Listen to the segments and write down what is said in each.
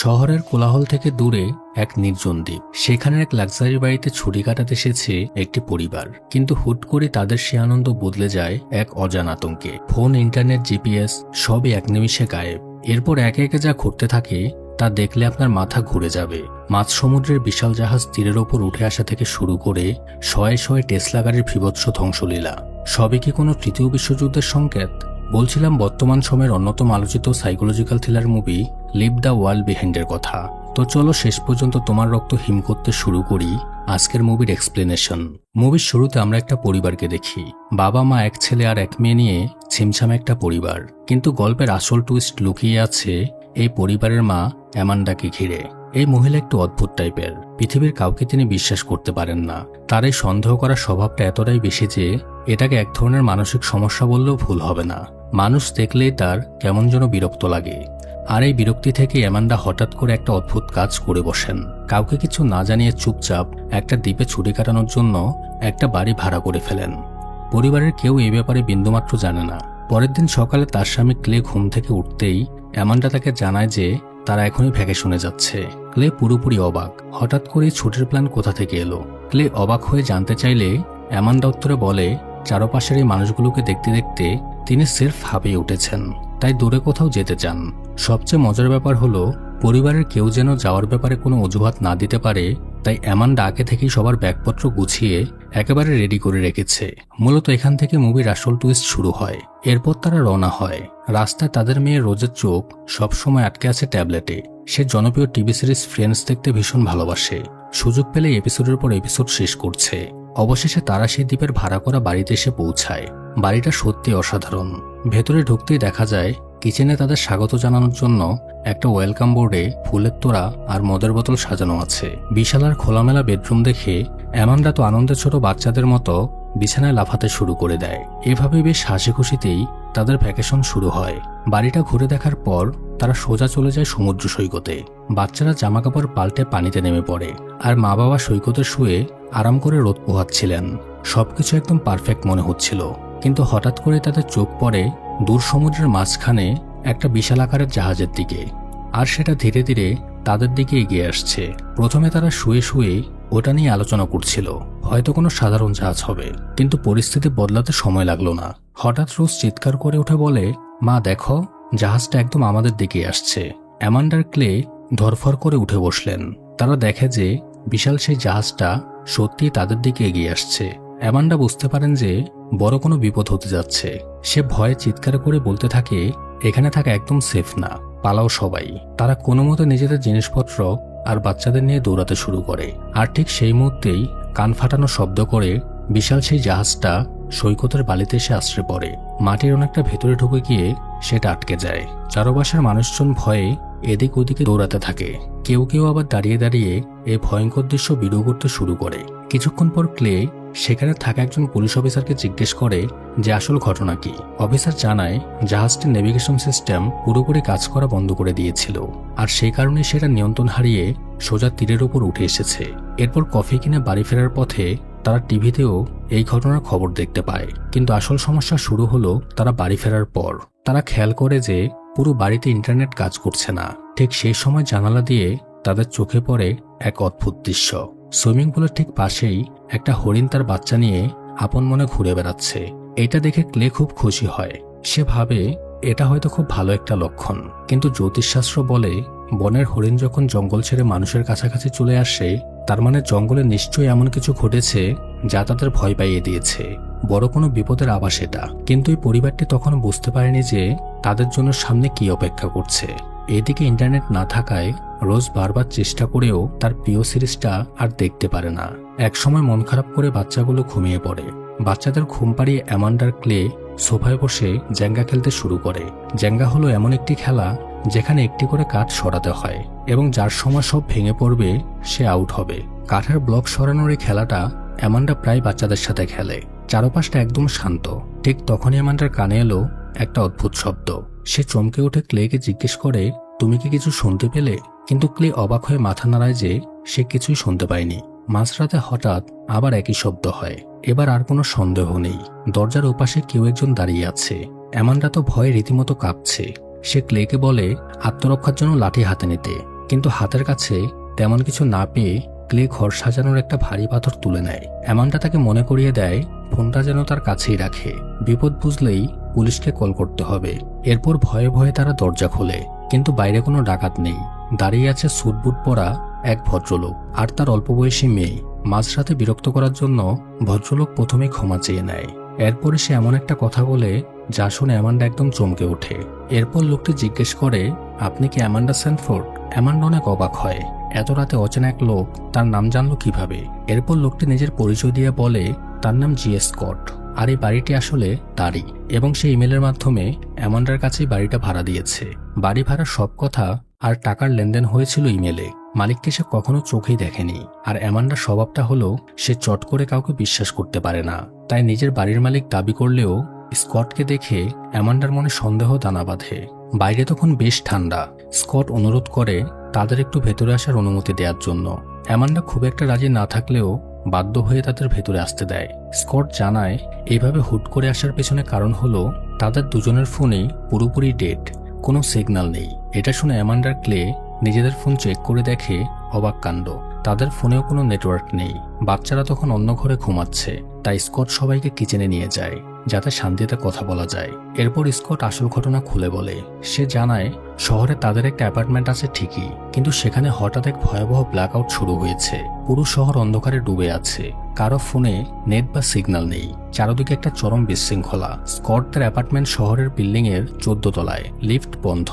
শহরের কোলাহল থেকে দূরে এক নির্জন দ্বীপ। সেখানের এক লাক্সারি বাড়িতে ছুটি কাটাতে এসেছে একটি পরিবার, কিন্তু হুট করে তাদের সে আনন্দ বদলে যায় এক অজানা আতঙ্কে। ফোন, ইন্টারনেট, জিপিএস সবই এক নিমিষে গায়েব। এরপর একে একে যা ঘটতে থাকে তা দেখলে আপনার মাথা ঘুরে যাবে। মাঝ সমুদ্রের বিশাল জাহাজ তীরের ওপর উঠে আসা থেকে শুরু করে শয়ে শয়ে টেসলা গাড়ির বীভৎস ধ্বংসলীলা, সবই কি কোনো তৃতীয় বিশ্বযুদ্ধের সংকেত? বলছিলাম বর্তমান সময়ের অন্যতম আলোচিত psychological thriller movie leave the world বিহাইন্ডের কথা। তো চলো শেষ পর্যন্ত তোমার রক্ত হিম করতে শুরু করি আজকের মুভির এক্সপ্লেনেশন। মুভির শুরুতে আমরা একটা পরিবারকে দেখি। বাবা মা, এক ছেলে আর এক মেয়ে নিয়ে ছিমছামে একটা পরিবার। কিন্তু গল্পের আসল টুইস্ট লুকিয়ে আছে এই পরিবারের মা অ্যামান্ডাকে ঘিরে। এই মহিলা একটু অদ্ভুত টাইপের। পৃথিবীর কাউকে তিনি বিশ্বাস করতে পারেন না। তার এই সন্দেহ করার স্বভাবটা এতটাই বেশি যে এটাকে এক ধরনের মানসিক সমস্যা বললেও ভুল হবে না। মানুষ দেখলেই তার কেমন যেন বিরক্ত লাগে। আর এই বিরক্তি থেকে অ্যামান্ডা হঠাৎ করে একটা অদ্ভুত কাজ করে বসেন। কাউকে কিছু না জানিয়ে চুপচাপ একটা দ্বীপে ছুটি কাটানোর জন্য একটা বাড়ি ভাড়া করে ফেলেন। পরিবারের কেউ এই ব্যাপারে বিন্দুমাত্র জানে না। পরের দিন সকালে তার স্বামী ক্লে ঘুম থেকে উঠতেই অ্যামান্ডা তাকে জানায় যে তারা এখনই ভ্যাকেশনে যাচ্ছে। ক্লে পুরোপুরি অবাক। হঠাৎ করে ছুটির প্ল্যান কোথা থেকে এলো? ক্লে অবাক হয়ে জানতে চাইলে অ্যামান্ডা উত্তরে বলে চারপাশের এই মানুষগুলোকে দেখতে দেখতে তিনি সির্ফ হাঁপিয়ে উঠেছেন, তাই দূরে কোথাও যেতে চান। সবচেয়ে মজার ব্যাপার হলো পরিবারের কেউ যেন যাওয়ার ব্যাপারে কোনো অজুহাত না দিতে পারে, তাই অ্যামান্ডা আগে থেকেই সবার ব্যাগপত্র গুছিয়ে একেবারে রেডি করে রেখেছে। মূলত এখান থেকে মুভির আসল টুইস্ট শুরু হয়। এরপর তারা রওনা হয়। রাস্তায় তাদের মেয়ে রোজের চোখ সবসময় আটকে আছে ট্যাবলেটে। সে জনপ্রিয় টিভি সিরিজ ফ্রেন্ডস দেখতে ভীষণ ভালোবাসে। সুযোগ পেলে এপিসোডের পর এপিসোড শেষ করছে। অবশেষে তারা সেই দ্বীপের ভাড়া করা বাড়িতে এসে পৌঁছায়। বাড়িটা সত্যি অসাধারণ। ভেতরে ঢুকতেই দেখা যায় কিচেনে তাদের স্বাগত জানানোর জন্য একটা ওয়েলকাম বোর্ডে ফুলের তোড়া আর মদের বোতল সাজানো আছে। বিশাল আর খোলামেলা বেডরুম দেখে অ্যামান্ডা তো আনন্দের ছোট বাচ্চাদের মতো বিছানায় লাফাতে শুরু করে দেয়। এভাবে বেশ হাসি খুশিতেই তাদের ভ্যাকেশন শুরু হয়। বাড়িটা ঘুরে দেখার পর তারা সোজা চলে যায় সমুদ্র সৈকতে। বাচ্চারা জামাকাপড় পাল্টে পানিতে নেমে পড়ে, আর মা বাবা সৈকতে শুয়ে আরাম করে রোদ পোহাচ্ছিলেন। সবকিছু একদম পারফেক্ট মনে হচ্ছিল। কিন্তু হঠাৎ করে তাদের চোখ পড়ে দূর সমুদ্রের মাঝখানে একটা বিশাল আকারের জাহাজের দিকে, আর সেটা ধীরে ধীরে তাদের দিকে এগিয়ে আসছে। প্রথমে তারা শুয়ে শুয়ে ওটা নিয়ে আলোচনা করছিল, হয়তো কোনো সাধারণ জাহাজ হবে। কিন্তু পরিস্থিতি বদলাতে সময় লাগলো না। হঠাৎ রোজ চিৎকার করে উঠে বলে, মা দেখো, জাহাজটা একদম আমাদের দিকে আসছে। অ্যামান্ডার ক্লে ধরফর করে উঠে বসলেন। তারা দেখে যে বিশাল সেই জাহাজটা সত্যি তাদের দিকে এগিয়ে আসছে। অ্যামান্ডা বুঝতে পারেন যে বড় কোনো বিপদ হতে যাচ্ছে। সে ভয়ে চিৎকার করে বলতে থাকে, এখানে থাকা একদম সেফ না, পালাও সবাই। তারা কোনো মতে নিজেদের জিনিসপত্র আর বাচ্চাদের নিয়ে দৌড়াতে শুরু করে। আর ঠিক সেই মুহূর্তেই কান ফাটানো শব্দ করে বিশাল সেই জাহাজটা সৈকতের বালিতে এসে আশ্রে পড়ে। মাটির অনেকটা ভেতরে ঢুকে গিয়ে সেটা আটকে যায়। চারপাশের মানুষজন ভয়ে এদিক ওদিকে দৌড়াতে থাকে। কেউ কেউ আবার দাঁড়িয়ে দাঁড়িয়ে এই ভয়ঙ্কর দৃশ্য ভিডিও করতে শুরু করে। কিছুক্ষণ পর ক্লে সেখানে থাকা একজন পুলিশ অফিসারকে জিজ্ঞেস করে যে আসল ঘটনা কি। অফিসার জানায় জাহাজটির নেভিগেশন সিস্টেম পুরোপুরি কাজ করা বন্ধ করে দিয়েছিল, আর সেই কারণে সেটা নিয়ন্ত্রণ হারিয়ে সোজা তীরের উপর উঠে এসেছে। এরপর কফি কিনে বাড়ি ফেরার পথে তারা টিভিতেও এই ঘটনার খবর দেখতে পায়। কিন্তু আসল সমস্যা শুরু হলো তারা বাড়ি ফেরার পর। তারা খেয়াল করে যে পুরো বাড়িতে ইন্টারনেট কাজ করছে না। ঠিক সেই সময় জানালা দিয়ে তাদের চোখে পড়ে এক অদ্ভুত দৃশ্য। সুইমিং পুলের ঠিক পাশেই একটা হরিণ তার বাচ্চা নিয়ে আপন মনে ঘুরে বেড়াচ্ছে। এটা দেখে ক্লে খুব খুশি হয়। সে ভাবে এটা হয়তো খুব ভালো একটা লক্ষণ। কিন্তু জ্যোতিষশাস্ত্র বলে বনের হরিণ যখন জঙ্গল ছেড়ে মানুষের কাছাকাছি চলে আসে, তার মানে জঙ্গলে নিশ্চয়ই এমন কিছু ঘটেছে যা তাদের ভয় পাইয়ে দিয়েছে। বড় কোনো বিপদের আভাস এটা। কিন্তু এই পরিবারটি তখন বুঝতে পারেনি যে তাদের জন্য সামনে কি অপেক্ষা করছে। এদিকে ইন্টারনেট না থাকায় রোজ বারবার চেষ্টা করেও তার প্রিয় সিরিজটা আর দেখতে পারে না। একসময় মন খারাপ করে বাচ্চাগুলো ঘুমিয়ে পড়ে। বাচ্চাদের ঘুম পাড়িয়ে অ্যামান্ডার ক্লে সোফায় বসে জেঙ্গা খেলতে শুরু করে। জেঙ্গা হলো এমন একটি খেলা যেখানে একটি করে কাঠ সরাতে হয়, এবং যার সময় সব ভেঙে পড়বে সে আউট হবে। কাঠের ব্লক সরানোর এই খেলাটা অ্যামান্ডা প্রায় বাচ্চাদের সাথে খেলে। চারপাশটা একদম শান্ত। ঠিক তখনই অ্যামান্ডার কানে এলো একটা অদ্ভুত শব্দ। সে চমকে উঠে ক্লেকে জিজ্ঞেস করে, তুমি কি কিছু শুনতে পেলে? কিন্তু ক্লে অবাক হয়ে মাথা নাড়ায় যে সে কিছুই শুনতে পায়নি। মাঝরাতে হঠাৎ আবার একই শব্দ হয়। এবার আর কোনো সন্দেহ নেই, দরজার ওপাশে কেউ একজন দাঁড়িয়ে আছে। অ্যামান্ডা তো ভয়ে রীতিমতো কাঁপছে। সে ক্লেকে বলে আত্মরক্ষার জন্য লাঠি হাতে নিতে, কিন্তু হাতের কাছে তেমন কিছু না পেয়ে ক্লে ঘর সাজানোর একটা ভারী পাথর তুলে নেয়। অ্যামান্ডা তাকে মনে করিয়ে দেয় ফোনটা যেন তার কাছেই রাখে, বিপদ বুঝলেই পুলিশকে কল করতে হবে। এরপর ভয়ে ভয়ে তারা দরজা খোলে, কিন্তু বাইরে কোনো ডাকাত নেই। দাঁড়িয়ে আছে স্যুটবুট পরা এক ভদ্রলোক আর তার অল্প বয়সী মেয়ে। মাঝরাতে বিরক্ত করার জন্য ভদ্রলোক প্রথমে ক্ষমা চেয়ে নেয়। এরপরে সে এমন একটা কথা বলে যা শুনে অ্যামান্ডা একদম চমকে ওঠে। এরপর লোকটি জিজ্ঞেস করে, আপনি কি অ্যামান্ডা স্যানফোর্ড? অ্যামান্ডা অনেক অবাক হয়, এত রাতে অচেনা এক লোক তার নাম জানলো কিভাবে। এরপর লোকটি নিজের পরিচয় দিয়ে বলে তার নাম জিএস স্কট, আর এই বাড়িটি আসলে তারই, এবং সে ইমেলের মাধ্যমে অ্যামান্ডার কাছেই বাড়িটা ভাড়া দিয়েছে। বাড়ি ভাড়ার সব কথা আর টাকার লেনদেন হয়েছিল ইমেলে। মালিককে সে কখনো চোখেই দেখেনি। আর অ্যামান্ডার স্বভাবটা হলো সে চট করে কাউকে বিশ্বাস করতে পারে না। তাই নিজের বাড়ির মালিক দাবি করলেও স্কটকে দেখে অ্যামান্ডার মনে সন্দেহ দানা বাঁধে। বাইরে তখন বেশ ঠান্ডা। স্কট অনুরোধ করে তাদের একটু ভেতরে আসার অনুমতি দেওয়ার জন্য। অ্যামান্ডা খুব একটা রাজি না থাকলেও বাধ্য হয়ে তাদের ভেতরে আসতে দেয়। স্কট জানায় এইভাবে হুট করে আসার পেছনে কারণ হলো তাদের দুজনের ফোনেই পুরোপুরি ডেড, কোনো সিগন্যাল নেই। এটা শুনে অ্যামান্ডার ক্লে নিজেদের ফোন চেক করে দেখে অবাক কাণ্ড, তাদের ফোনেও কোনো নেটওয়ার্ক নেই। বাচ্চারা তখন অন্য ঘরে ঘুমাচ্ছে, তাই স্কট সবাইকে কিচেনে নিয়ে যায় যাতে শান্তিতে কথা বলা যায়। এরপর স্কট আসল ঘটনা খুলে বলে। সে জানায় শহরে তাদের একটা অ্যাপার্টমেন্ট আছে ঠিকই, কিন্তু সেখানে হঠাৎ এক ভয়াবহ ব্ল্যাকআউট শুরু হয়েছে। পুরো শহর অন্ধকারে ডুবে আছে, কারো ফোনে নেট বা সিগন্যাল নেই। চারদিকে একটা চরম বিশৃঙ্খলা। স্কট তার অ্যাপার্টমেন্ট শহরের বিল্ডিং এর 14 তলায়, লিফট বন্ধ,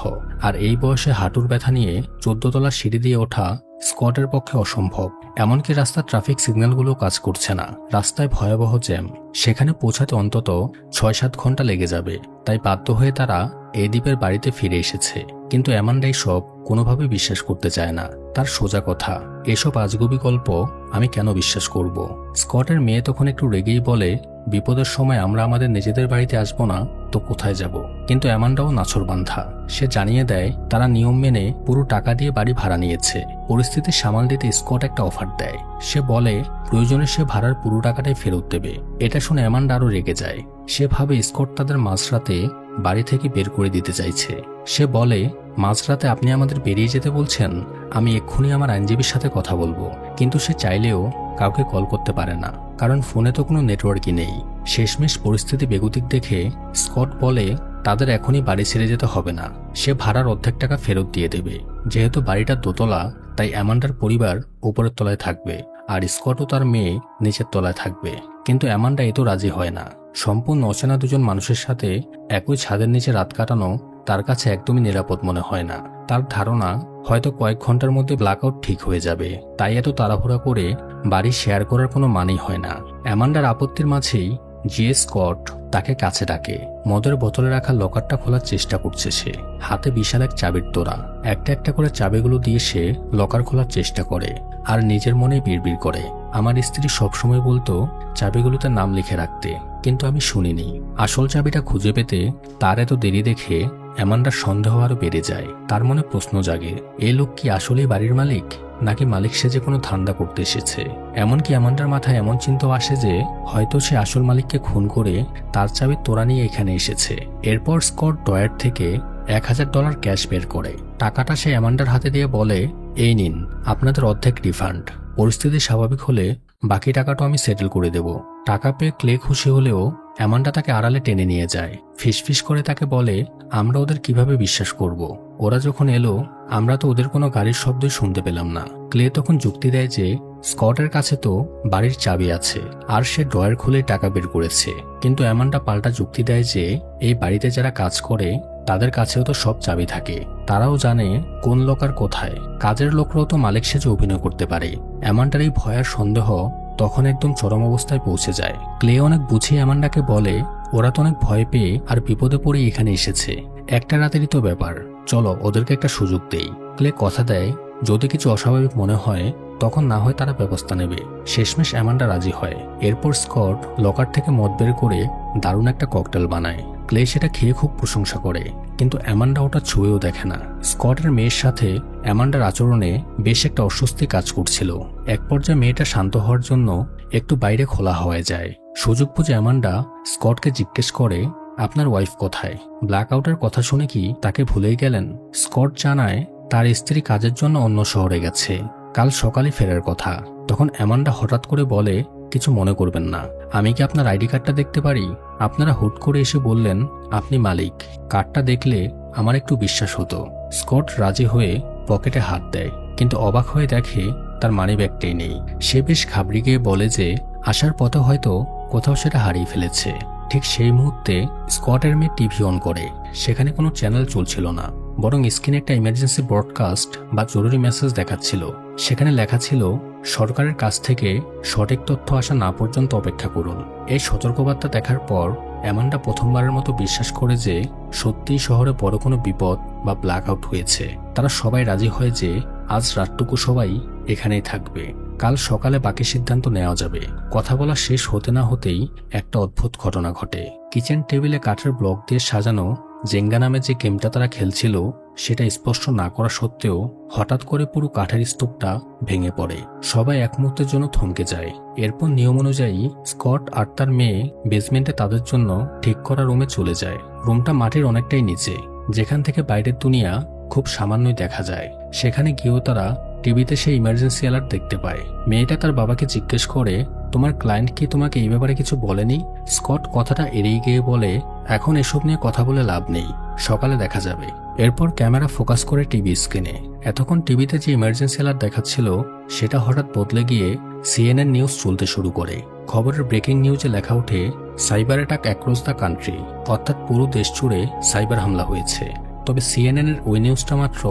আর এই বয়সে হাঁটুর ব্যথা নিয়ে 14 তলার সিঁড়ি দিয়ে ওঠা স্কটের পক্ষে অসম্ভব। এমনকি রাস্তার ট্রাফিক সিগন্যালগুলো কাজ করছে না, রাস্তায় ভয়াবহ জ্যাম। সেখানে পৌঁছাতে অন্তত 6-7 ঘন্টা লেগে যাবে। তাই বাধ্য হয়ে তারা এই দ্বীপের বাড়িতে ফিরে এসেছে। কিন্তু অ্যামান্ডা সব কোনোভাবে বিশ্বাস করতে চায় না। তার সোজা কথা, এসব আজগুবি গল্প আমি কেন বিশ্বাস করব? স্কটের মেয়ে তখন একটু রেগেই বলে, বিপদের সময় আমরা আমাদের নিজেদের বাড়িতে আসবো না তো কোথায় যাব? কিন্তু অ্যামান্ডাও নাছোড়বান্ধা। সে জানিয়ে দেয় তারা নিয়ম মেনে পুরো টাকা দিয়ে বাড়ি ভাড়া নিয়েছে। পরিস্থিতি সামাল দিতে স্কট একটা অফার দেয়। সে বলে প্রয়োজনে সে ভাড়ার পুরো টাকাটাই ফেরত দেবে। এটা শুনে অ্যামান্ডা আরও রেগে যায়। সে ভাবে স্কট তাদের মাঝরাতে বাড়ি থেকে বের করে দিতে চাইছে। সে বলে, মাঝরাতে আপনি আমাদের বেরিয়ে যেতে বলছেন? আমি এক্ষুনি আমার আইনজীবীর সাথে কথা বলবো। কিন্তু সে চাইলেও কাউকে কল করতে পারে না, কারণ ফোনে তো কোনো নেটওয়ার্কই নেই। শেষমেশ পরিস্থিতি বেগতিক দেখে স্কট বলে তাদের এখনই বাড়ি ছেড়ে যেতে হবে না। সে ভাড়ার অর্ধেক টাকা ফেরত দিয়ে দেবে। যেহেতু বাড়িটা দোতলা, তাই অ্যামান্ডার পরিবার উপরের তলায় থাকবে আর স্কট ও তার মেয়ে নিচের তলায় থাকবে। কিন্তু অ্যামান্ডা এতো রাজি হয় না। সম্পূর্ণ অচেনা দুজন মানুষের সাথে একই ছাদের নিচে রাত কাটানো তার কাছে একদমই নিরাপদ মনে হয় না। তার ধারণা হয়তো কয়েক ঘন্টার মধ্যে ব্ল্যাকআউট ঠিক হয়ে যাবে। তাই এত তাড়াহুড়া করে বাড়ি শেয়ার করার কোনো মানেই হয় না। অ্যামান্ডার আপত্তির মাঝেই জিএস স্কট তাকে কাছে ডাকে। মদের বোতলে রাখা লকারটা খোলার চেষ্টা করছে সে। হাতে বিশাল এক চাবির তোড়া। একটা একটা করে চাবিগুলো দিয়ে সে লকার খোলার চেষ্টা করে আর নিজের মনেই বিড়বিড় করে, আমার স্ত্রী সবসময় বলতো চাবিগুলোতে নাম লিখে রাখতে, কিন্তু আমি শুনিনি। আসল চাবিটা খুঁজে পেতে তার এত দেরি দেখে অ্যামান্ডার সন্দেহ আরো বেড়ে যায়। তার মনে প্রশ্ন জাগে, এই লোক কি আসলেই বাড়ির মালিক, নাকি মালিক সেজে কোনো ধান্দা করতে এসেছে? এমনকি অ্যামান্ডার মাথায় এমন চিন্তাও আসে যে হয়তো সে আসল মালিককে খুন করে তার চাবির তোড়া নিয়ে এখানে এসেছে। এরপর স্কট ডয়ার থেকে $1000 ক্যাশ বের করে। টাকাটা সে অ্যামান্ডার হাতে দিয়ে বলে, এই নিন আপনাদের অর্ধেক রিফান্ড। পরিস্থিতি স্বাভাবিক হলে বাকি টাকাটা আমি সেটেল করে দেব। টাকা পেয়ে ক্লে খুশি হলেও অ্যামান্ডা তাকে আড়ালে টেনে নিয়ে যায়। ফিসফিস করে তাকে বলে, আমরা ওদের কিভাবে বিশ্বাস করব? ওরা যখন এলো আমরা তো ওদের কোনো গাড়ির শব্দই শুনতে পেলাম না। ক্লে তখন যুক্তি দেয় যে স্কটের কাছে তো বাড়ির চাবি আছে আর সে ড্রয়ার খুলে টাকা বের করেছে। কিন্তু অ্যামান্ডা পাল্টা যুক্তি দেয় যে এই বাড়িতে যারা কাজ করে তাদের কাছেও তো সব চাবি থাকে, তারাও জানে কোন লকার কোথায়। কাজের লোকরাও তো মালিক সেজে অভিনয় করতে পারে। অ্যামান্ডার এই ভয়ার সন্দেহ তখন একদম চরম অবস্থায় পৌঁছে যায়। ক্লে অনেক বুঝিয়ে অ্যামান্ডাকে বলে, ওরা তো অনেক ভয় পেয়ে আর বিপদে পড়ে এখানে এসেছে, একটা রাতেরই তো ব্যাপার, চলো ওদেরকে একটা সুযোগ দেই। ক্লে কথা দেয় যদি কিছু অস্বাভাবিক মনে হয় তখন না হয় তারা ব্যবস্থা নেবে। শেষমেশ অ্যামান্ডা রাজি হয়। এরপর স্কট লকার থেকে মদ বের করে দারুণ একটা ককটেল বানায়। ক্লে সেটা খেয়ে খুব প্রশংসা করে, কিন্তু অ্যামান্ডা ওটা ছুঁয়েও দেখে না। স্কটের মেয়ের সাথে অ্যামান্ডার আচরণে বেশ একটা অস্বস্তি কাজ করছিল। এক পর্যায়ে মেয়েটা শান্ত হওয়ার জন্য একটু বাইরে খোলা হয়ে যায়। সুযোগ বুঝে অ্যামান্ডা স্কটকে জিজ্ঞেস করে, আপনার ওয়াইফ কোথায়? ব্ল্যাকআউটের কথা শুনে কি তাকে ভুলেই গেলেন? স্কট জানায় তার স্ত্রী কাজের জন্য অন্য শহরে গেছে, কাল সকালে ফেরার কথা। তখন অ্যামান্ডা হঠাৎ করে বলে, কিছু মনে করবেন না, আমি কি আপনার আইডি কার্ডটা দেখতে পারি? আপনারা হুট করে এসে বললেন আপনি মালিক। কার্ডটা দেখলে আমার একটু বিশ্বাস হতো। স্কট রাজি হয়ে পকেটে হাত দেয়, কিন্তু অবাক হয়ে দেখে তার মানিব্যাগটাই নেই। সে বেশ ঘাবড়ে গিয়ে বলে যে আসার পথে হয়তো কোথাও সেটা হারিয়ে ফেলেছে। ঠিক সেই মুহূর্তে স্কটের মেয়ে টিভি অন করে। সেখানে কোনো চ্যানেল চলছিল না, বরং স্ক্রিনে একটা ইমার্জেন্সি ব্রডকাস্ট বা জরুরি মেসেজ দেখাচ্ছিল। সেখানে লেখা ছিল, সরকারের কাছ থেকে সঠিক তথ্য আসা না পর্যন্ত অপেক্ষা করুন। এই সতর্কবার্তা দেখার পর অ্যামান্ডা প্রথমবারের মতো বিশ্বাস করে যে সত্যিই শহরে বড় কোনো বিপদ বা ব্ল্যাক আউট হয়েছে। তারা সবাই রাজি হয় যে আজ রাতটুকু সবাই এখানেই থাকবে, কাল সকালে বাকি সিদ্ধান্ত নেওয়া যাবে। কথা বলা শেষ হতে না হতেই একটা অদ্ভুত ঘটনা ঘটে। কিচেন টেবিলে কাঠের ব্লক দিয়ে সাজানো জেঙ্গা নামে যে গেমটা তারা খেলছিল সেটা স্পষ্ট না করা সত্ত্বেও হঠাৎ করে পুরো কাঠের স্তূপটা ভেঙে পড়ে। সবাই এক মুহূর্তের জন্য থমকে যায়। এরপর নিয়ম অনুযায়ী স্কট আর তার মেয়ে বেসমেন্টে তাদের জন্য ঠিক করা রুমে চলে যায়। রুমটা মাটির অনেকটাই নিচে, যেখান থেকে বাইরের দুনিয়া খুব সামান্যই দেখা যায়। সেখানে গিয়েও তারা টিভিতে সেই ইমার্জেন্সি অ্যালার্ট দেখতে পায়। মেয়েটা তার বাবাকে জিজ্ঞেস করে, তোমার ক্লায়েন্ট কি তোমাকে এই ব্যাপারে কিছু বলেনি? স্কট কথাটা এড়িয়ে গিয়ে বলে, এখন এসব নিয়ে কথা বলে লাভ নেই, সকালে দেখা যাবে। এরপর ক্যামেরা ফোকাস করে টিভি স্ক্রিনে। এতক্ষণ টিভিতে যে ইমার্জেন্সি অ্যালার্ট দেখাচ্ছিল সেটা হঠাৎ বদলে গিয়ে সিএনএন নিউজ চলতে শুরু করে। খবরের ব্রেকিং নিউজে লেখা ওঠে, cyber attack across the country, অর্থাৎ পুরো দেশ জুড়ে সাইবার হামলা হয়েছে। তবে সিএনএন এর ওই নিউজটা মাত্র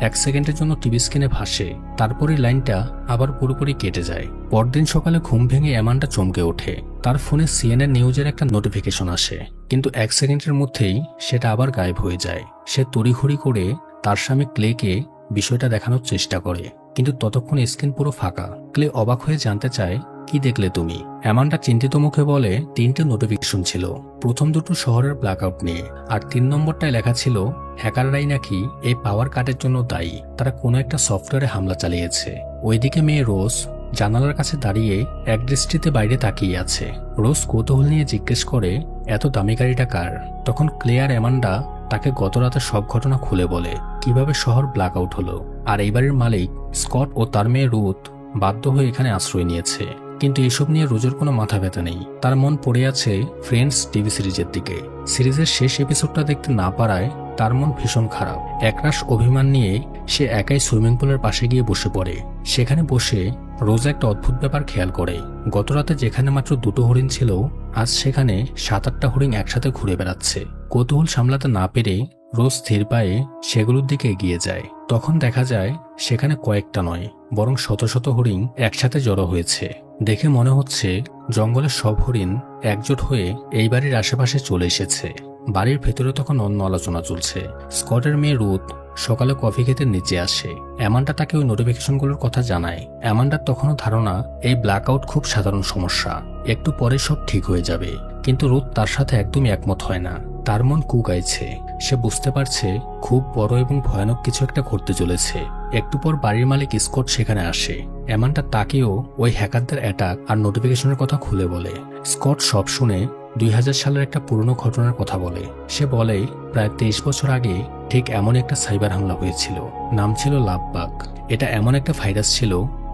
1 সেকেন্ডের জন্য টিভি স্ক্রিনে ভাসে, তারপরে লাইনটা আবার পুরোপুরি কেটে যায়। পরদিন সকালে ঘুম ভেঙে অ্যামান্ডা চমকে ওঠে। তার ফোনে সিএনএন নিউজের একটা নোটিফিকেশন আসে, কিন্তু 1 সেকেন্ডের মধ্যেই সেটা আবার গায়েব হয়ে যায়। সে তড়িঘড়ি করে তার স্বামী ক্লেকে বিষয়টা দেখানোর চেষ্টা করে, কিন্তু ততক্ষণ স্ক্রিন পুরো ফাঁকা। ক্লে অবাক হয়ে জানতে চায়, কি দেখলে তুমি? অ্যামান্ডা চিন্তিত মুখে বলে, 3টে নোটিফিকেশন ছিল, প্রথম দুটো শহরের ব্ল্যাকআউট নিয়ে, আর 3 নম্বরটায় লেখা ছিল হ্যাকাররাই নাকি এই পাওয়ার কাটের জন্য দায়ী, তারা কোনো একটা সফটওয়্যারে হামলা চালিয়েছে। ওইদিকে মেয়ে রোজ জানালার কাছে দাঁড়িয়ে একদৃষ্টিতে বাইরে তাকিয়ে আছে। রোজ কৌতূহল নিয়ে জিজ্ঞেস করে, এত দামি গাড়িটা কার? তখন ক্লে আর অ্যামান্ডা তাকে গত রাতের সব ঘটনা খুলে বলে, কিভাবে শহর ব্ল্যাকআউট হলো। আর এই বাড়ির মালিক স্কট ও তার মেয়ে রুথ বাধ্য হয়ে এখানে আশ্রয় নিয়েছে। কিন্তু এসব নিয়ে রোজের কোনো মাথা ব্যথা নেই। তার মন পড়ে আছে ফ্রেন্ডস টিভি সিরিজের দিকে। সিরিজের শেষ এপিসোডটা দেখতে না পারায় তার মন ভীষণ খারাপ। একরাশ অভিমান নিয়ে সে একাই সুইমিং পুলের পাশে গিয়ে বসে পড়ে। সেখানে বসে রোজ একটা অদ্ভুত ব্যাপার খেয়াল করে। গত রাতে যেখানে মাত্র 2টো হরিণ ছিল, আজ সেখানে 7-8টা হরিণ একসাথে ঘুরে বেড়াচ্ছে। কৌতূহল সামলাতে না পেরে রোজ স্থির পায়ে সেগুলোর দিকে এগিয়ে যায়। তখন দেখা যায় সেখানে কয়েকটা নয়, বরং শত শত হরিণ একসাথে জড়ো হয়েছে। দেখে মনে হচ্ছে জঙ্গলের সব হরিণ একজোট হয়ে এই বাড়ির আশেপাশে চলে এসেছে। বাড়ির ভেতরে তখন অন্য আলোচনা চলছে। স্কটের মেয়ে রুথ সকালে কফি খেতে নিচে আসে। অ্যামান্ডা তাকে ওই নোটিফিকেশনগুলোর কথা জানায়। অ্যামান্ডার তখনও ধারণা এই ব্ল্যাকআউট খুব সাধারণ সমস্যা, একটু পরে সব ঠিক হয়ে যাবে। কিন্তু রুথ তার সাথে একদমই একমত হয় না। তার মন কুকাইছে। সে বুঝতে পারছে খুব বড় এবং ভয়ানক কিছু একটা ঘটতে চলেছে। একটু পর বাড়ির মালিক স্কট সেখানে আসে। অ্যামান্ডা তাকেও ওই হ্যাকারদের অ্যাটাক আর নোটিফিকেশনের কথা খুলে বলে। স্কট সব শুনে 2000 সালের একটা পুরনো ঘটনার কথা বলে। সে বলে, প্রায় 23 বছর আগে ঠিক এমন একটা সাইবার হামলা হয়েছিল। নাম ছিল লাভবাগ। এটা এমন একটা ভাইরাস ছিল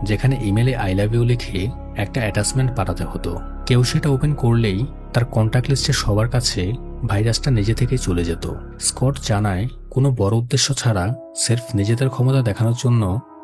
যেখানে ইমেলে আই লাভ ইউ লিখে একটা অ্যাটাচমেন্ট পাঠাতে হতো। কেউ সেটা ওপেন করলেই তার কন্ট্যাক্ট লিস্টে সবার কাছে ভাইরাসটা নিজে থেকেই চলে যেত। স্কট জানায়, কোনো বড় উদ্দেশ্য ছাড়া সির্ফ নিজেদের ক্ষমতা দেখানোর জন্য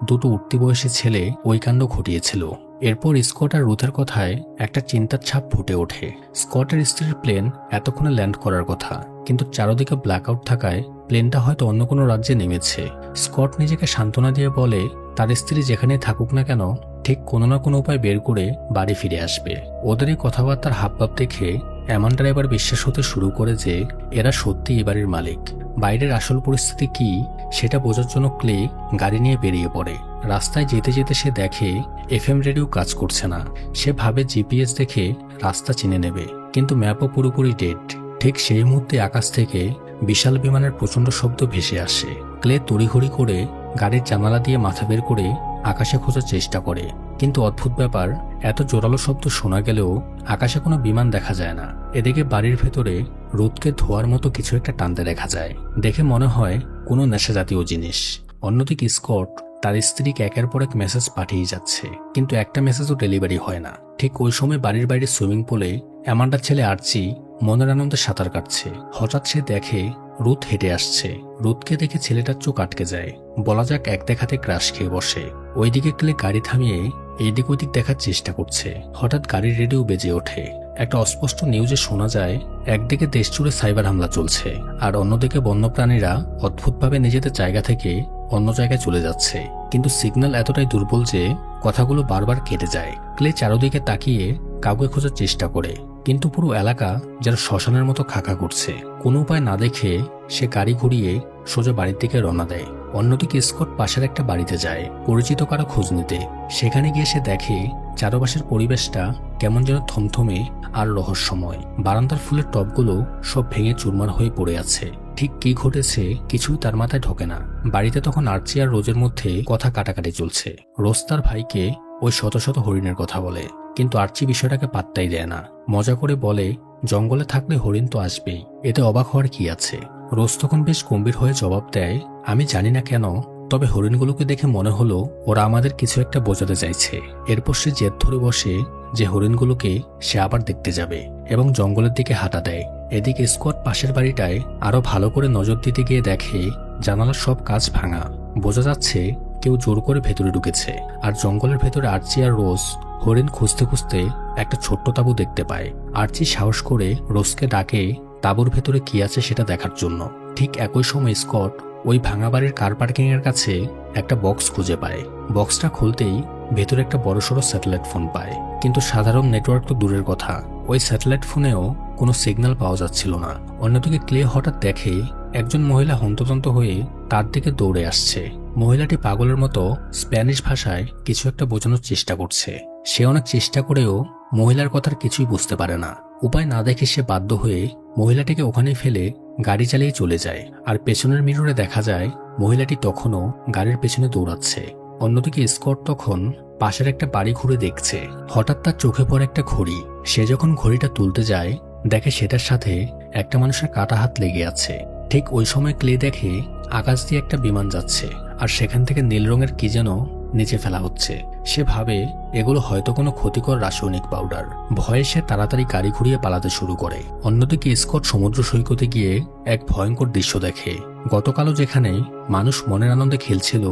2টো উঠতি বয়সী ছেলে ওই কাণ্ড ঘটিয়েছিল। এরপর স্কট আর রুথের কথায় একটা চিন্তার ছাপ ফুটে ওঠে। স্কটের স্ত্রীর প্লেন এতক্ষণে ল্যান্ড করার কথা, কিন্তু চারদিকে ব্ল্যাকআউট থাকায় প্লেনটা হয়তো অন্য কোনো রাজ্যে নেমেছে। স্কট নিজেকে সান্ত্বনা দিয়ে বলে, তার স্ত্রী যেখানে থাকুক না কেন ঠিক কোনো না কোনো উপায় বের করে বাড়ি ফিরে আসবে। ওদের এই কথাবার্তার হাবভাব দেখে অ্যামান্ডার এবার বিশ্বাস হতে শুরু করে যে এরা সত্যি এই বাড়ির মালিক। বাইরের আসল পরিস্থিতি কি সেটা বোঝার জন্য ক্লে গাড়ি নিয়ে বেরিয়ে পড়ে। রাস্তায় যেতে যেতে সে দেখে এফএম রেডিও কাজ করছে না। সে ভাবে জিপিএস দেখে রাস্তা চিনে নেবে, কিন্তু ম্যাপও পুরোপুরি ডেড। ঠিক সেই মুহূর্তে আকাশ থেকে বিশাল বিমানের প্রচণ্ড শব্দ ভেসে আসে। ক্লে তড়িঘড়ি করে গাড়ির জানালা দিয়ে মাথা বের করে আকাশে খোঁজার চেষ্টা করে, কিন্তু অদ্ভুত ব্যাপার, এত জোরালো শব্দ শোনা গেলেও আকাশে কোনো বিমান দেখা যায় না। এদিকে বাড়ির ভেতরে রোদকে ধোয়ার মতো কিছু একটা টানতে দেখা যায়। দেখে মনে হয় কোনো নেশা জাতীয় জিনিস। অন্যদিকে স্কট তার স্ত্রীকে একের পর এক মেসেজ পাঠিয়ে যাচ্ছে, কিন্তু একটা মেসেজও ডেলিভারি হয় না। ঠিক ওই সময় বাড়ির বাইরে সুইমিং পুলে অ্যামান্ডার ছেলে আর্চি মনের আনন্দে সাঁতার কাটছে। হঠাৎ সে দেখে রুথ হেঁটে আসছে। রুথকে দেখে ছেলেটার চোখ আটকে যায়, বলা যাক এক দেখাতে ক্রাশ খেয়ে বসে। ওইদিকে ক্লে গাড়ি থামিয়ে এইদিক ওইদিক দেখার চেষ্টা করছে। হঠাৎ গাড়ির রেডিও বেজে ওঠে। একটা অস্পষ্ট নিউজে শোনা যায় একদিকে দেশ জুড়ে সাইবার হামলা চলছে, আর অন্যদিকে বন্যপ্রাণীরা অদ্ভুতভাবে নিজেদের জায়গা থেকে অন্য জায়গায় চলে যাচ্ছে। কিন্তু সিগন্যাল এতটাই দুর্বল যে কথাগুলো বারবার কেটে যায়। ক্লে চারদিকে তাকিয়ে কাউকে খোঁজার চেষ্টা করে, কিন্তু পুরো এলাকা যেন শ্মশানের মতো খাকা করছে। কোনো উপায় না দেখে সে গাড়ি ঘুরিয়ে সোজা বাড়ির দিকে রওনা দেয়। অন্যদিকে স্কট পাশের একটা বাড়িতে যায় পরিচিত কারো খোঁজ নিতে। সেখানে গিয়ে সে দেখে চারপাশের পরিবেশটা কেমন যেন থমথমে আর রহস্যময়। বারান্দার ফুলের টবগুলো সব ভেঙে চুরমার হয়ে পড়ে আছে। ঠিক কি ঘটেছে কিছুই তার মাথায় ঢোকে না। বাড়িতে তখন আর্চি আর রোজের মধ্যে কথা কাটাকাটি চলছে। রোজ তার ভাইকে ওই শত শত হরিণের কথা বলে, কিন্তু আর্চি বিষয়টাকে পাত্তাই দেয় না। মজা করে বলে, জঙ্গলে থাকলে হরিণ তো আসবেই, এতে অবাক হওয়ার কি আছে। রোজ তখন বেশ গম্ভীর হয়ে জবাব দেয়, আমি জানি না কেন, তবে হরিণগুলোকে দেখে মনে হলো ওরা আমাদের কিছু একটা বোঝাতে চাইছে। এরপর সে জেদ ধরে বসে যে হরিণগুলোকে সে আবার দেখতে যাবে এবং জঙ্গলের দিকে হাঁটা দেয়। এদিকে স্কট পাশের বাড়িটায় আরো ভালো করে নজর দিতে গিয়ে দেখে জানালার সব কাঁচ ভাঙা। বোঝা যাচ্ছে কেউ জোর করে ভেতরে ঢুকেছে। আর জঙ্গলের ভেতরে আর্চি আর রোজ হরিণ খুঁজতে খুঁজতে একটা ছোট্ট তাঁবু দেখতে পায়। আর্চি সাহস করে রোজকে ডাকে তাঁবুর ভেতরে কি আছে সেটা দেখার জন্য। ঠিক একই সময় স্কট ওই ভাঙা বাড়ির কার পার্কিং এর কাছে একটা বক্স খুঁজে পায়। বক্সটা খুলতেই ভেতরে একটা বড়সড় স্যাটেলাইট ফোন পায়, কিন্তু সাধারণ নেটওয়ার্ক তো দূরের কথা, ওই স্যাটেলাইট ফোনেও কোনো সিগন্যাল পাওয়া যাচ্ছিল না। অন্যদিকে ক্লে হঠাৎ দেখে একজন মহিলা হন্তদন্ত হয়ে তার দিকে দৌড়ে আসছে। মহিলাটি পাগলের মতো স্প্যানিশ ভাষায় কিছু একটা বোঝানোর চেষ্টা করছে। সে অনেক চেষ্টা করেও মহিলার কথার কিছুই বুঝতে পারে না। উপায় না দেখে সে বাধ্য হয়ে মহিলাটিকে ওখানেই ফেলে গাড়ি চালিয়ে চলে যায়। আর পেছনের মিররে দেখা যায় মহিলাটি তখনও গাড়ির পেছনে দৌড়াচ্ছে। অন্যদিকে স্কট তখন পাশের একটা বাড়ি ঘুরে দেখছে। হঠাৎ তার চোখে পড়ে একটা ঘড়ি। সে যখন ঘড়িটা তুলতে যায় দেখে সেটার সাথে একটা মানুষের কাটা হাত লেগে আছে। ঠিক ওই সময় ক্লে দেখে আকাশ দিয়ে একটা বিমান যাচ্ছে, আর সেখান থেকে নীল রঙের কি যেন নিচে ফেলা হচ্ছে। সে ভাবে এগুলো হয়তো কোনো ক্ষতিকর রাসায়নিক পাউডার। ভয়ে সে তাড়াতাড়ি গাড়ি ঘুরিয়ে পালাতে শুরু করে। অন্যদিকে স্কট সমুদ্র সৈকতে গিয়ে এক ভয়ঙ্কর দৃশ্য দেখে। গতকালও যেখানে মানুষ মনের আনন্দে খেলছিল,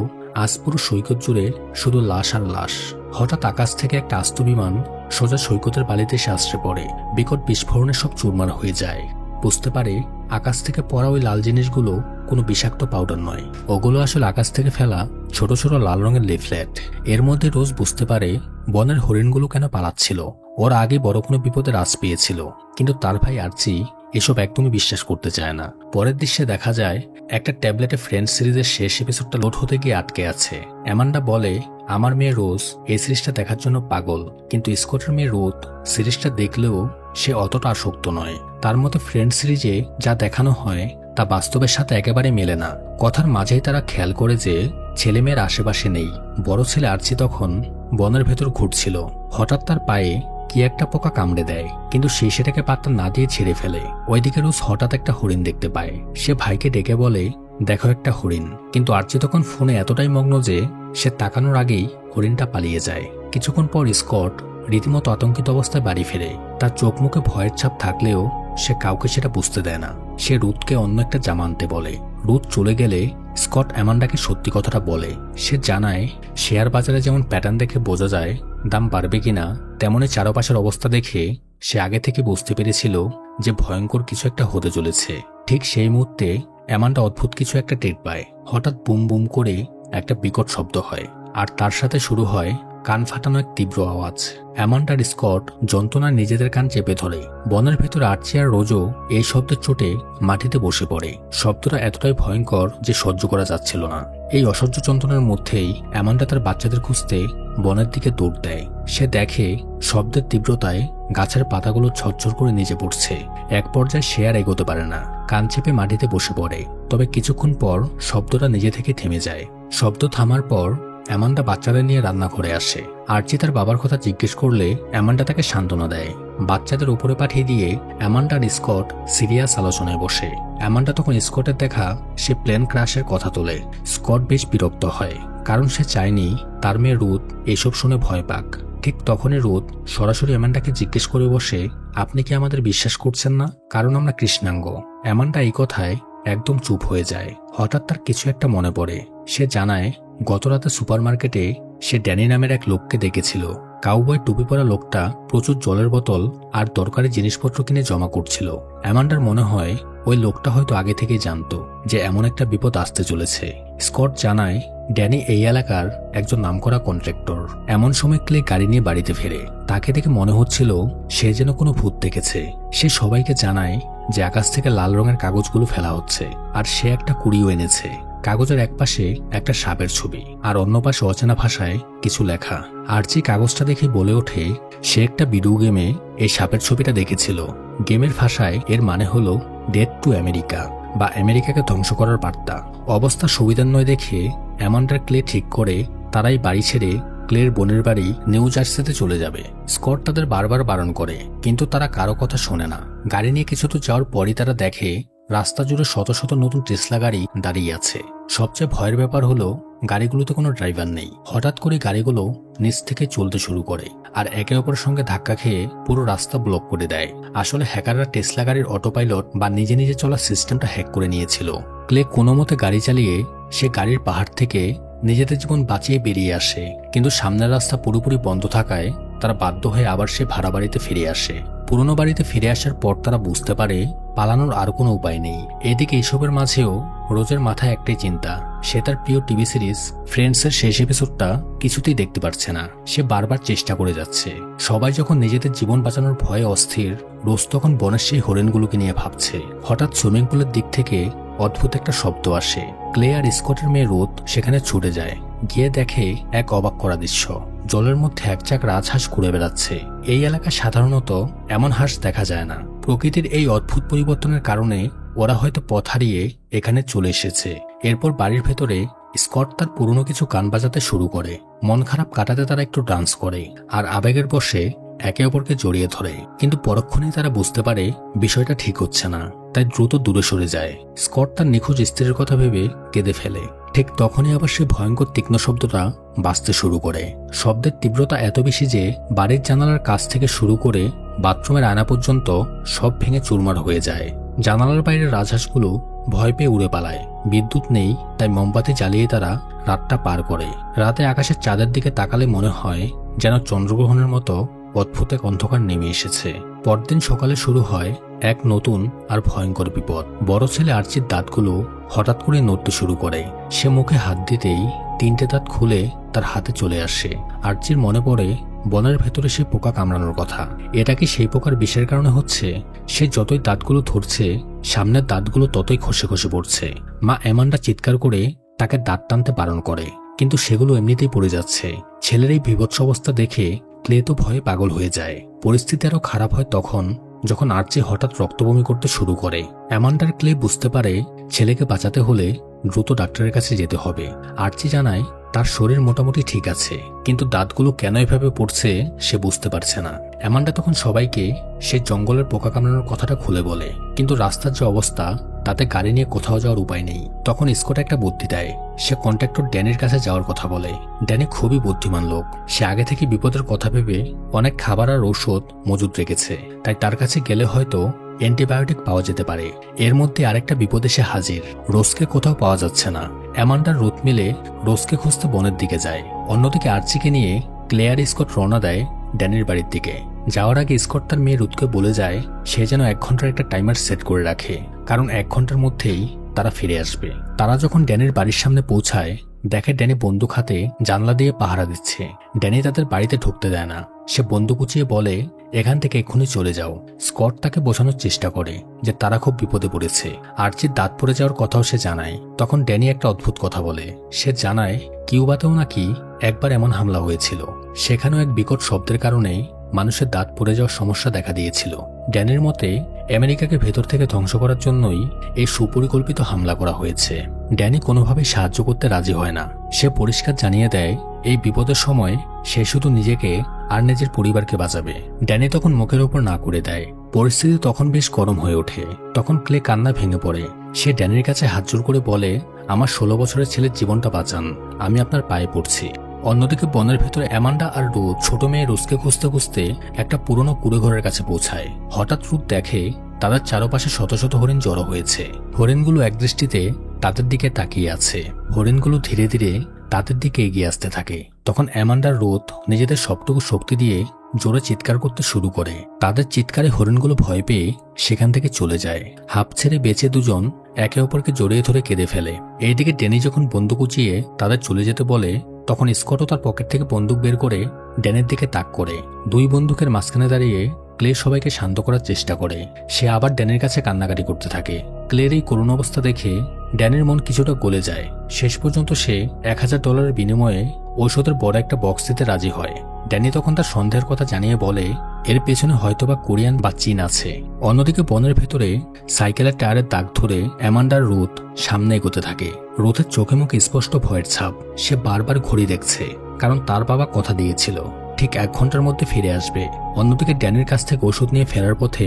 আজ পুরো সৈকত জুড়ে শুধু লাশ আর লাশ। হঠাৎ আকাশ থেকে একটা আস্ত বিমান সোজা সৈকতের বালিতে এসে আছড়ে পড়ে। বিকট বিস্ফোরণে সব চুরমার হয়ে যায়। বুঝতে পারে আকাশ থেকে পড়া ওই লাল জিনিসগুলো কোনো বিষাক্ত পাউডার নয়, ওগুলো আসলে আকাশ থেকে ফেলা ছোট ছোট লাল রঙের লিফলেট। এর মধ্যে রোজ বুঝতে পারে বনের হরিণগুলো কেন পালাচ্ছিল। ওর আগে বড় কোনো বিপদের আঁচ পেয়েছিল, কিন্তু তার ভাই আর্চি এসব একদমই বিশ্বাস করতে চায় না। পরের দৃশ্যে দেখা যায় একটা ট্যাবলেটে ফ্রেন্ডস সিরিজের শেষ এপিসোডটা লোড হতে গিয়ে আটকে আছে। অ্যামান্ডা বলে, আমার মেয়ে রোজ এই সিরিজটা দেখার জন্য পাগল, কিন্তু স্কটের মেয়ে রুথ সিরিজটা দেখলেও সে অতটা আসক্ত নয়। তার মতে ফ্রেন্ডস সিরিজে যা দেখানো হয় তা বাস্তবের সাথে একেবারে মেলে না। কথার মাঝেই তারা খেয়াল করে যে ছেলেমেয়ের আশেপাশে নেই। বড় ছেলে আর্চি তখন বনের ভেতর ঘুরছিল। হঠাৎ তার পায়ে কি একটা পোকা কামড়ে দেয়, কিন্তু সে সেটাকে পাত্তা না দিয়ে ছেড়ে ফেলে। ওইদিকে রোজ হঠাৎ একটা হরিণ দেখতে পায়। সে ভাইকে ডেকে বলে, দেখো একটা হরিণ। কিন্তু আর্চি তখন ফোনে এতটাই মগ্ন যে সে তাকানোর আগেই হরিণটা পালিয়ে যায়। কিছুক্ষণ পর স্কট রীতিমতো আতঙ্কিত অবস্থায় বাড়ি ফেরে। তার চোখ মুখে ভয়ের ছাপ থাকলেও সে কাউকে সেটা বুঝতে দেয় না। সে রুথকে অন্য একটা জামা আনতে বলে। রুথ চলে গেলে স্কট অ্যামান্ডাকে সত্যি কথাটা বলে। সে জানায় শেয়ার বাজারে যেমন প্যাটার্ন দেখে বোঝা যায় দাম বাড়বে কিনা, তেমনি চারপাশের অবস্থা দেখে সে আগে থেকে বুঝতে পেরেছিল যে ভয়ঙ্কর কিছু একটা হতে চলেছে। ঠিক সেই মুহূর্তে অ্যামান্ডা অদ্ভুত কিছু একটা টের পায়। হঠাৎ বুম বুম করে একটা বিকট শব্দ হয়, আর তার সাথে শুরু হয় কান ফাটানো এক তীব্র আওয়াজ। অ্যামান্ডা আর স্কট যন্ত্রণায় নিজেদের কান চেপে ধরে। বনের ভেতরে আর্চি আর রোজও এই শব্দের চোটে মাটিতে বসে পড়ে। শব্দটা এতটাই ভয়ঙ্কর যে সহ্য করা যাচ্ছিল না। এই অসহ্য যন্ত্রণার মধ্যেই অ্যামান্ডা তার বাচ্চাদের খুঁজতে বনের দিকে দৌড় দেয়। সে দেখে শব্দের তীব্রতায় গাছের পাতাগুলো ঝরঝর করে নিচে পড়ছে। এক পর্যায়ে সে আর এগোতে পারে না, কান চেপে মাটিতে বসে পড়ে। তবে কিছুক্ষণ পর শব্দটা নিজে থেকে থেমে যায়। শব্দ থামার পর অ্যামান্ডা বাচ্চাদের নিয়ে রান্নাঘরে আসে। আর্চি তার বাবার কথা জিজ্ঞেস করলে অ্যামান্ডা তাকে সান্ত্বনা দেয়। বাচ্চাদের উপরে পাঠিয়ে দিয়ে অ্যামান্ডা আর স্কট সিরিয়াস আলোচনায় বসে। অ্যামান্ডা তখন স্কটের দেখা সে প্লেন ক্র্যাশের কথা তোলে। স্কট বেশ বিরক্ত হয়, কারণ সে চায়নি তার মেয়ে রুথ এসব শুনে ভয় পাক। ঠিক তখনই রুথ সরাসরি অ্যামান্ডাকে জিজ্ঞেস করে বসে, আপনি কি আমাদের বিশ্বাস করছেন না, কারণ আমরা কৃষ্ণাঙ্গ? অ্যামান্ডা এই কথায় একদম চুপ হয়ে যায়। হঠাৎ তার কিছু একটা মনে পড়ে। সে জানায় গতরাতে সুপারমার্কেটে সে ড্যানি নামের এক লোককে দেখেছিল। কাউবয় টুপি পরা লোকটা প্রচুর জলের বোতল আর দরকারি জিনিসপত্র কিনে জমা করছিল। অ্যামান্ডার মনে হয় ওই লোকটা হয়তো আগে থেকেই জানতো যে এমন একটা বিপদ আসতে চলেছে। স্কট জানায় ড্যানি এই এলাকার একজন নামকরা কন্ট্রাক্টর। এমন সময় ক্লে গাড়ি নিয়ে বাড়িতে ফেরে। তাকে দেখে মনে হচ্ছিল সে যেন কোনো ভূত দেখেছে। সে সবাইকে জানায় যে আকাশ থেকে লাল রঙের কাগজগুলো ফেলা হচ্ছে, আর সে একটা কুড়িও এনেছে। কাগজের এক পাশে একটা সাপের ছবি আর অন্য পাশে অচেনা ভাষায় কিছু লেখা। আর্চি কাগজটা দেখে বলে ওঠে সে একটা ভিডিও গেমে এই সাপের ছবিটা দেখেছিল। গেমের ভাষায় এর মানে হলো ডেথ টু আমেরিকা, বা আমেরিকাকে ধ্বংস করার বার্তা। অবস্থা সুবিধার নয় দেখে অ্যামান্ডার ক্লে ঠিক করে তারাই বাড়ি ছেড়ে ক্লের বোনের বাড়ি নিউ জার্সিতে চলে যাবে। স্কট তাদের বারবার বারণ করে, কিন্তু তারা কারো কথা শোনে না। গাড়ি নিয়ে কিছু দূর যাওয়ার পরই তারা দেখে রাস্তা জুড়ে শত শত নতুন টেসলা গাড়ি দাঁড়িয়ে আছে। সবচেয়ে ভয়ের ব্যাপার হলো গাড়িগুলোতে কোনো ড্রাইভার নেই। হঠাৎ করে গাড়িগুলো নিচ থেকে চলতে শুরু করে আর একে অপরের সঙ্গে ধাক্কা খেয়ে পুরো রাস্তা ব্লক করে দেয়। আসলে হ্যাকাররা টেসলা গাড়ির অটো পাইলট বা নিজে নিজে চলার সিস্টেমটা হ্যাক করে নিয়েছিল। ক্লে কোনো মতে গাড়ি চালিয়ে সে গাড়ির পাহাড় থেকে নিজেদের জীবন বাঁচিয়ে বেরিয়ে আসে, কিন্তু সামনের রাস্তা পুরোপুরি বন্ধ থাকায় তারা বাধ্য হয়ে আবার সে ভাড়া বাড়িতে ফিরে আসে। পুরনো বাড়িতে ফিরে আসার পর তারা বুঝতে পারে পালানোর আর কোনো উপায় নেই। এদিকে এসবের মাঝেও রোজের মাথায় একটাই চিন্তা, সে তার প্রিয় টিভি সিরিজ ফ্রেন্ডসের শেষ এপিসোডটা কিছুতেই দেখতে পারছে না। সে বারবার চেষ্টা করে যাচ্ছে। সবাই যখন নিজেদের জীবন বাঁচানোর ভয়ে অস্থির, রোজ তখন বনের সেই হরিণগুলোকে নিয়ে ভাবছে। হঠাৎ সুইমিং পুলের দিক থেকে অদ্ভুত একটা শব্দ আসে। ক্লে আর স্কটের মেয়ে রুথ সেখানে ছুটে যায়। গিয়ে দেখে এক অবাক করা দৃশ্য। জলের মধ্যে এক চাক রাজহাঁস ঘুরে বেড়াচ্ছে। এই এলাকায় সাধারণত এমন হাঁস দেখা যায় না। প্রকৃতির এই অদ্ভুত পরিবর্তনের কারণে ওরা হয়তো পথ হারিয়ে এখানে চলে এসেছে। এরপর বাড়ির ভেতরে স্কট তার পুরনো কিছু গান বাজাতে শুরু করে। মন খারাপ কাটাতে তারা একটু ডান্স করে আর আবেগের বশে একে অপরকে জড়িয়ে ধরে। কিন্তু পরক্ষণেই তারা বুঝতে পারে বিষয়টা ঠিক হচ্ছে না, তাই দ্রুত দূরে সরে যায়। স্কট তার নিখোঁজ স্ত্রীর কথা ভেবে কেঁদে ফেলে। ঠিক তখনই আবার সে ভয়ঙ্কর তীক্ষ্ণ শব্দটা বাজতে শুরু করে। শব্দের তীব্রতা এত বেশি যে বাড়ির জানালার কাছ থেকে শুরু করে বাথরুমের আয়না পর্যন্ত সব ভেঙে চুরমার হয়ে যায়। জানালার বাইরের রাজহাঁসগুলো ভয় পেয়ে উড়ে পালায়। বিদ্যুৎ নেই, তাই মোমবাতি জ্বালিয়ে তারা রাতটা পার করে। রাতে আকাশের চাঁদের দিকে তাকালে মনে হয় যেন চন্দ্রগ্রহণের মতো অদ্ভুত এক অন্ধকার নেমে এসেছে। পরদিন সকালে শুরু হয় এক নতুন আর ভয়ঙ্কর বিপদ। বড় ছেলে আর্চির দাঁতগুলো হঠাৎ করে নড়তে শুরু করে। সে মুখে হাত দিতেই 3টে দাঁত খুলে তার হাতে চলে আসে। আর্চির মনে পড়ে বনের ভেতরে সে পোকা কামড়ানোর কথা। এটা কি সেই পোকার বিষের কারণে হচ্ছে? সে যতই দাঁতগুলো ধরছে সামনের দাঁতগুলো ততই খসে খসে পড়ছে। মা অ্যামান্ডা চিৎকার করে তাকে দাঁত টানতে বারণ করে, কিন্তু সেগুলো এমনিতেই পড়ে যাচ্ছে। ছেলের এই বিভৎস অবস্থা দেখে ক্লে তো ভয়ে পাগল হয়ে যায়। পরিস্থিতি আরো খারাপ হয় তখন যখন আর্চি হঠাৎ রক্তবমি করতে শুরু করে। অ্যামান্ডার ক্লে বুঝতে পারে ছেলেকে বাঁচাতে হলে দ্রুত ডাক্তারের কাছে যেতে হবে। আর্চি জানায় তার শরীর মোটামুটি ঠিক আছে, কিন্তু দাঁতগুলো কেন এভাবে পড়ছে সে বুঝতে পারছে না। অ্যামান্ডা তখন সবাইকে সে জঙ্গলের পোকা কামড়ানোর কথাটা খুলে বলে, কিন্তু রাস্তার যে অবস্থা তাতে গাড়ি নিয়ে কোথাও যাওয়ার উপায় নেই। তখন স্কট একটা বুদ্ধি দেয়। সে কন্ট্রাক্টর ড্যানির কাছে যাওয়ার কথা বলে। ড্যানি খুবই বুদ্ধিমান লোক। সে আগে থেকে বিপদের কথা ভেবে অনেক খাবার আর ঔষধ মজুদ রেখেছে, তাই তার কাছে গেলে হয়তো অ্যান্টিবায়োটিক পাওয়া যেতে পারে। এর মধ্যে আরেকটা বিপদ এসে হাজির। রোজকে কোথাও পাওয়া যাচ্ছে না। অ্যামান্ডার রুথ মিলে রোজকে খুঁজতে বনের দিকে যায়। অন্যদিকে আর্চিকে নিয়ে ক্লে আর স্কট রওনা দেয় ড্যানির বাড়ির দিকে। যাওয়ার আগে স্কট তার মেয়ে রুথকে বলে যায় সে যেন 1 ঘন্টার একটা টাইমার সেট করে রাখে, কারণ 1 ঘন্টার মধ্যেই তারা ফিরে আসবে। তারা যখন ড্যানির বাড়ির সামনে পৌঁছায় দেখে ড্যানি বন্দুক হাতে জানলা দিয়ে পাহারা দিচ্ছে। ড্যানি তাদের বাড়িতে ঢুকতে দেয় না। সে বন্দুক উঁচিয়ে বলে এখান থেকে এক্ষুনি চলে যাও। স্কট তাকে বোঝানোর চেষ্টা করে যে তারা খুব বিপদে পড়েছে। আর্চির দাঁত পড়ে যাওয়ার কথাও সে জানায়। তখন ড্যানি একটা অদ্ভুত কথা বলে। সে জানায় কিউবাতেও নাকি একবার এমন হামলা হয়েছিল। সেখানেও এক বিকট শব্দের কারণে মানুষের দাঁত পড়ে যাওয়ার সমস্যা দেখা দিয়েছিল। ড্যানির মতে আমেরিকাকে ভেতর থেকে ধ্বংস করার জন্যই এই সুপরিকল্পিত হামলা করা হয়েছে। ড্যানি কোনোভাবেই সাহায্য করতে রাজি হয় না। সে পরিষ্কার জানিয়ে দেয় এই বিপদের সময় সে শুধু নিজেকে আর নিজের পরিবারকে বাঁচাবে। ড্যানি তখন মুখের ওপর না করে দেয়। পরিস্থিতি তখন বেশ গরম হয়ে ওঠে। তখন ক্লে কান্না ভেঙে পড়ে। সে ড্যানির কাছে হাত জোড় করে বলে, আমার 16 বছরের ছেলের জীবনটা বাঁচান, আমি আপনার পায়ে পড়ছি। অন্যদিকে বনের ভেতরে অ্যামান্ডা আর রুথ ছোট মেয়ে রোজকে খুঁজতে খুঁজতে একটা পুরনো কুড়েঘরের কাছে পৌঁছায়। হঠাৎ রুথ দেখে তাদের চারপাশে শত শত হরিণ জড়ো হয়েছে। হরিণগুলো একদৃষ্টিতে তাদের দিকে তাকিয়ে আছে। হরিণগুলো ধীরে ধীরে তাদের দিকে এগিয়ে আসতে থাকে। তখন অ্যামান্ডা আর রুথ নিজেদের সবটুকু শক্তি দিয়ে জোরে চিৎকার করতে শুরু করে। তাদের চিৎকারে হরিণগুলো ভয় পেয়ে সেখান থেকে চলে যায়। হাঁপ ছেড়ে বেঁচে দুজন একে অপরকে জড়িয়ে ধরে কেঁদে ফেলে। এইদিকে ড্যানি যখন বন্দুক উঁচিয়ে তাদের চলে যেতে বলে, তখন স্কটও তার পকেট থেকে বন্দুক বের করে ড্যানের দিকে তাক করে। দুই বন্দুকের মাঝখানে দাঁড়িয়ে ক্লে সবাইকে শান্ত করার চেষ্টা করে। সে আবার ড্যানের কাছে কান্নাকাটি করতে থাকে। ক্লের এই করুণ অবস্থা দেখে ড্যানের মন কিছুটা গলে যায়। শেষ পর্যন্ত সে $1000 বিনিময়ে ঔষধের বড় একটা বক্স দিতে রাজি হয়। ড্যানি তখন তার সন্দেহের কথা জানিয়ে বলে, এর পেছনে হয়তোবা কোরিয়ান বা চীন আছে। অন্যদিকে বনের ভেতরে সাইকেলের টায়ারের দাগ ধরে অ্যামান্ডার রুথ সামনে এগোতে থাকে। রুথের চোখে মুখে স্পষ্ট ভয়ের ছাপ। সে বারবার ঘড়ি দেখছে, কারণ তার বাবা কথা দিয়েছিল ঠিক 1 ঘন্টার মধ্যে ফিরে আসবে। অন্যদিকে ড্যানির কাছ থেকে ওষুধ নিয়ে ফেরার পথে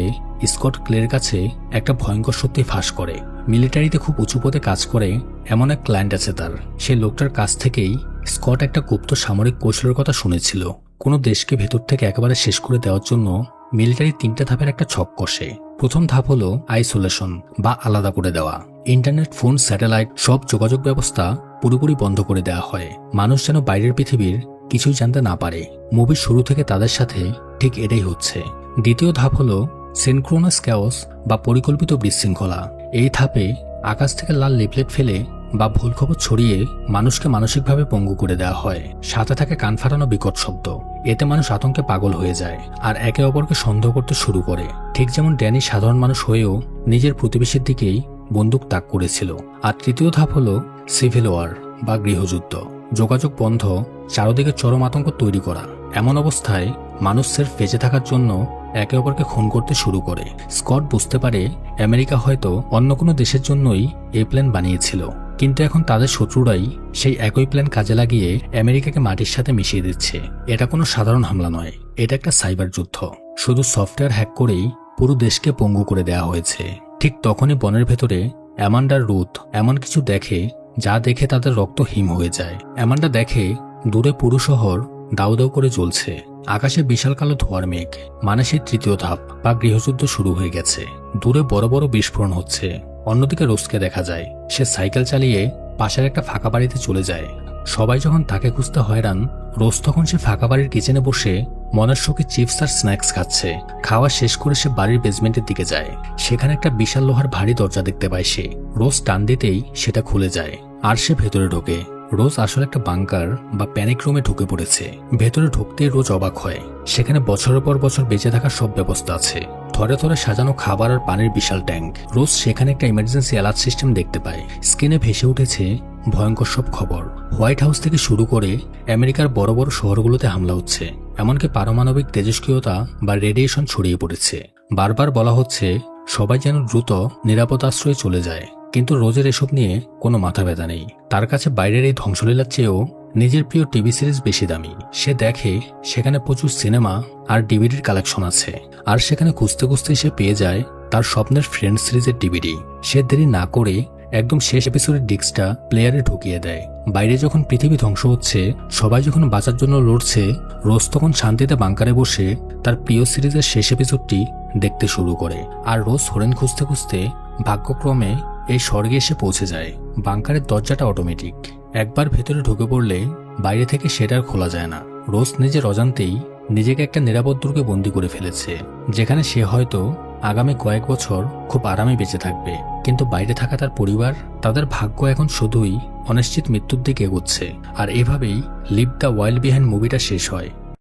স্কট ক্লের কাছে একটা ভয়ঙ্কর সত্যি ফাঁস করে। মিলিটারিতে খুব উঁচু পদে কাজ করে এমন এক ক্লায়েন্ট আছে তার। সেই লোকটার কাছ থেকেই স্কট একটা গুপ্ত সামরিক কৌশলের কথা শুনেছিল। কোনো দেশকে ভেতর থেকে একেবারে শেষ করে দেওয়ার জন্য মিলিটারি 3টা ধাপের একটা ছক কষে। প্রথম ধাপ হলো আইসোলেশন বা আলাদা করে দেওয়া। ইন্টারনেট, ফোন, স্যাটেলাইট সব যোগাযোগ ব্যবস্থা পুরোপুরি বন্ধ করে দেওয়া হয়। মানুষ যেন বাইরের পৃথিবীর কিছুই জানতে না পারে। মুভির শুরু থেকে তাদের সাথে ঠিক এটাই হচ্ছে। দ্বিতীয় ধাপ হলো সিনক্রোনাস ক্যাওস বা পরিকল্পিত বিশৃঙ্খলা। এই ধাপে আকাশ থেকে লাল লিফলেট ফেলে বা ভুল খবর ছড়িয়ে মানুষকে মানসিকভাবে পঙ্গু করে দেওয়া হয়। সাথে থাকে কান ফাটানো বিকট শব্দ। এতে মানুষ আতঙ্কে পাগল হয়ে যায় আর একে অপরকে সন্দেহ করতে শুরু করে। ঠিক যেমন ড্যানি সাধারণ মানুষ হয়েও নিজের প্রতিবেশীর দিকেই বন্দুক তাক করেছিল। আর তৃতীয় ধাপ হলো সিভিল ওয়ার বা গৃহযুদ্ধ। যোগাযোগ বন্ধ, চারদিকে চরম আতঙ্ক তৈরি করা। এমন অবস্থায় মানুষ সেলফ বেঁচে থাকার জন্য একে অপরকে খুন করতে শুরু করে। স্কট বুঝতে পারে আমেরিকা হয়তো অন্য কোনো দেশের জন্যই এই প্ল্যান বানিয়েছিল, কিন্তু এখন তাদের শত্রুরাই সেই একই প্ল্যান কাজে লাগিয়ে আমেরিকাকে মাটির সাথে মিশিয়ে দিচ্ছে। এটা কোনো সাধারণ হামলা নয়, এটা একটা সাইবার যুদ্ধ। শুধু সফটওয়্যার হ্যাক করেই পুরো দেশকে পঙ্গু করে দেওয়া হয়েছে। ঠিক তখনই বনের ভেতরে অ্যামান্ডার রুথ এমন কিছু দেখে যা দেখে তাদের রক্ত হিম হয়ে যায়। অ্যামান্ডা দেখে দূরে পুরো শহর দাউ দাউ করে জ্বলছে। আকাশে বিশাল কালো ধোঁয়ার মেঘ, মানে সেই তৃতীয় ধাপ বা গৃহযুদ্ধ শুরু হয়ে গেছে। দূরে বড় বড় বিস্ফোরণ হচ্ছে। অন্যদিকে রোজকে দেখা যায় সে সাইকেল চালিয়ে পাশের একটা ফাঁকা বাড়িতে চলে যায়। সবাই যখন তাকে খুঁজতে হয়রান, রোজ তখন সে ফাঁকা বাড়ির কিচেনে বসে মনের শোকে চিপস আর স্ন্যাক্স খাচ্ছে। খাওয়া শেষ করে সে বাড়ির বেসমেন্টের দিকে যায়। সেখানে একটা বিশাল লোহার ভারী দরজা দেখতে পায় সে। রোজ টান দিতেই সেটা খুলে যায় আর সে ভেতরে ঢোকে। রোজ আসলে একটা বাংকার বা প্যানিক রুমে ঢুকে পড়েছে। ভেতরে ঢুকতেই রোজ অবাক হয়। সেখানে বছরের পর বছর বেঁচে থাকার সব ব্যবস্থা আছে। থরে থরে সাজানো খাবার আর পানির বিশাল ট্যাঙ্ক। রোজ সেখানে একটা ইমার্জেন্সি অ্যালার্ট সিস্টেম দেখতে পায়। স্ক্রিনে ভেসে উঠেছে ভয়ঙ্কর সব খবর। হোয়াইট হাউস থেকে শুরু করে আমেরিকার বড় বড় শহরগুলোতে হামলা হচ্ছে। এমনকি পারমাণবিক তেজস্ক্রিয়তা বা রেডিয়েশন ছড়িয়ে পড়েছে। বারবার বলা হচ্ছে সবাই যেন দ্রুত নিরাপদ আশ্রয়ে চলে যায়, কিন্তু রোজের এসব নিয়ে কোনো মাথা ব্যথা নেই। তার কাছে বাইরের এই ধ্বংসলীলার চেয়েও নিজের প্রিয় টিভি সিরিজ বেশি দামি। সে দেখে সেখানে প্রচুর সিনেমা আর ডিভিডির কালেকশন আছে। আর সেখানে খুঁজতে খুঁজতে সে পেয়ে যায় তার স্বপ্নের ফ্রেন্ড সিরিজের ডিভিডি। সে দেরি না করে একদম শেষ এপিসোডের ডিস্কটা প্লেয়ারে ঢুকিয়ে দেয়। বাইরে যখন পৃথিবী ধ্বংস হচ্ছে, সবাই যখন বাঁচার জন্য লড়ছে, রোজ তখন শান্তিতে বাংকারে বসে তার প্রিয় সিরিজের শেষ এপিসোডটি দেখতে শুরু করে। আর রোজ হরেন খুঁজতে খুঁজতে ভাগ্যক্রমে এই স্বর্গে এসে পৌঁছে যায়। বাংকারের দরজাটা অটোমেটিক। একবার ভেতরে ঢুকে পড়লে বাইরে থেকে সেটা আর খোলা যায় না। রোজ নিজের অজান্তেই নিজেকে একটা নিরাপদ দুর্গে বন্দী করে ফেলেছে, যেখানে সে হয়তো আগামী কয়েক বছর খুব আরামে বেঁচে থাকবে। কিন্তু বাইরে থাকা তার পরিবার, তাদের ভাগ্য এখন শুধুই অনিশ্চিত মৃত্যুর দিকে এগোচ্ছে। আর এভাবেই লিভ দ্য ওয়াইল্ড বিহাইন্ড মুভিটা শেষ হয়।